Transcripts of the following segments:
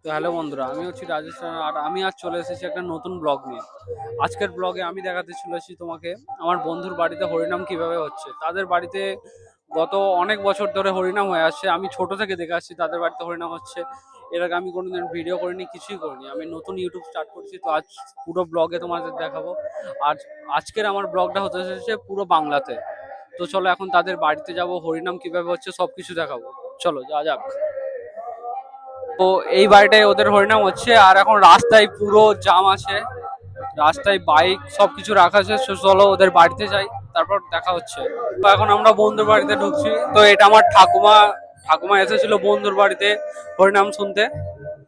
তো হ্যালো বন্ধুরা, আমি হচ্ছি রাজেশ রানা, আর আমি আজ চলে এসেছি একটা নতুন ব্লগ নিয়ে। আজকের ব্লগে আমি দেখাতে চলেছি তোমাকে আমার বন্ধুর বাড়িতে হরিনাম কিভাবে হচ্ছে। তাদের বাড়িতে গত অনেক বছর ধরে হরিনাম হয়ে আসছে। আমি ছোট থেকে দেখে আসছি তাদের বাড়িতে হরিনাম হচ্ছে। এর আগে আমি কোনোদিন ভিডিও করিনি, কিছুই করিনি। আমি নতুন ইউটিউব স্টার্ট করছি, তো আজ পুরো ব্লগে তোমাদের দেখাবো। আর আজকের আমার ব্লগটা হতে চলেছে পুরো বাংলাতে। তো চলো এখন তাদের বাড়িতে যাব, হরিনাম কিভাবে হচ্ছে সবকিছু দেখাবো। চলো যা যাক। তো এই বাড়িটায় ওদের হরিনাম হচ্ছে, আর এখন রাস্তায় পুরো জাম আছে, রাস্তায় বাইক সবকিছু রাখা আছে। চলো ওদের বাড়িতে যাই, তারপর দেখা হচ্ছে। তো এখন আমরা বন্ধুর বাড়িতে ঢুকছি। তো এটা আমার ঠাকুমা, ঠাকুমা এসেছিল বন্ধুর বাড়িতে হরিনাম শুনতে।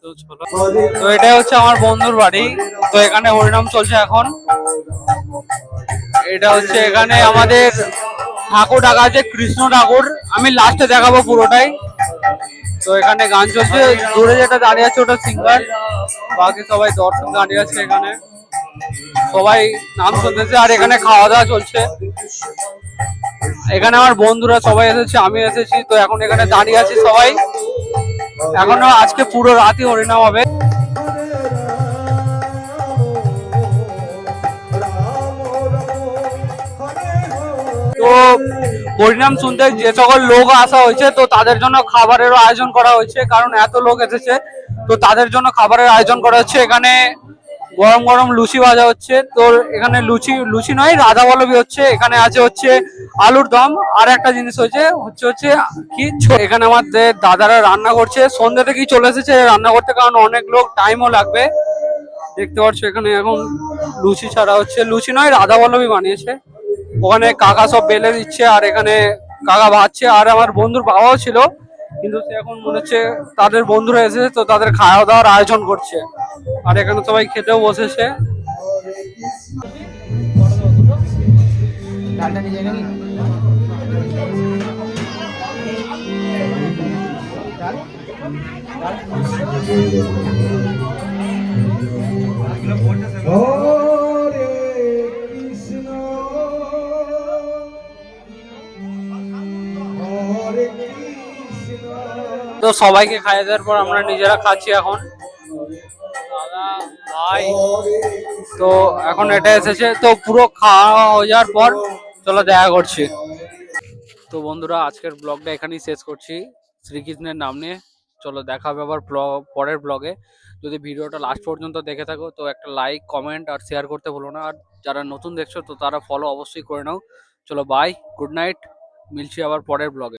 তো চলো, তো এটাই হচ্ছে আমার বন্ধুর বাড়ি। তো এখানে হরিনাম চলছে এখন। এটা হচ্ছে এখানে আমাদের ঠাকুর ডাকা আছে, কৃষ্ণ ঠাকুর। আমি লাস্টে দেখাবো পুরোটাই। তো এখানে গান চলছে, দূরে যেটা দাঁড়িয়ে আছে ওটা সিঙ্গার, বাকি সবাই দর্শক দাঁড়িয়ে আছে। এখানে সবাই নাম শুনতেছে, আর এখানে খাওয়া দাওয়া চলছে। এখানে আমার বন্ধুরা সবাই এসেছে, আমি এসেছি। তো এখন এখানে দাঁড়িয়ে আছি সবাই। এখনো আজকে পুরো রাতই হরিনাম হবে। তো হরিনাম শুনতে যে সকল লোক আসা হয়েছে, তো তাদের জন্য খাবারেরও আয়োজন করা হয়েছে, কারণ এত লোক এসেছে। তো তাদের জন্য খাবারের আয়োজন করা হচ্ছে। এখানে গরম গরম লুচি ভাজা হচ্ছে। তো এখানে লুচি লুচি নয়, রাধা বল্লভী হচ্ছে। এখানে আছে হচ্ছে আলুর দম। আর একটা জিনিস হচ্ছে হচ্ছে হচ্ছে কি, এখানে আমাদের দাদারা রান্না করছে, সন্ধ্যা থেকেই চলে এসেছে রান্না করতে, কারণ অনেক লোক, টাইমও লাগবে। দেখতে পাচ্ছ এখানে এখন লুচি ছাড়া হচ্ছে, লুচি নয় রাধা বল্লভী বানিয়েছে। ওখানে কাকা সব বেলে দিচ্ছে, আর এখানে কাকা ভাজছে। আর আমার বন্ধুর বাবাও ছিল, কিন্তু সে এখন মনে হচ্ছে তাদের বন্ধুরা এসেছে, তো তাদের খাওয়া দাওয়ার আয়োজন করছে। আর এখানে সবাই খেতেও বসেছে। তো সবাইকে খাইয়ে দেওয়ার পর আমরা নিজেরা খাচ্ছি এখন, দাদা ভাই। তো এখন এটা এসেছে, তো পুরো খাওয়া হয়ে যাওয়ার পর চলো দেখা করছি। তো বন্ধুরা, আজকের ব্লগটা এখানেই শেষ করছি শ্রীকৃষ্ণের নাম নিয়ে। চলো দেখা হবে আবার পরের ব্লগে। যদি ভিডিওটা লাস্ট পর্যন্ত দেখে থাকো, তো একটা লাইক, কমেন্ট আর শেয়ার করতে ভুলো না। আর যারা নতুন দেখছো, তো তারা ফলো অবশ্যই করে নাও। চলো বাই, গুড নাইট, মিলছি আবার পরের ব্লগে।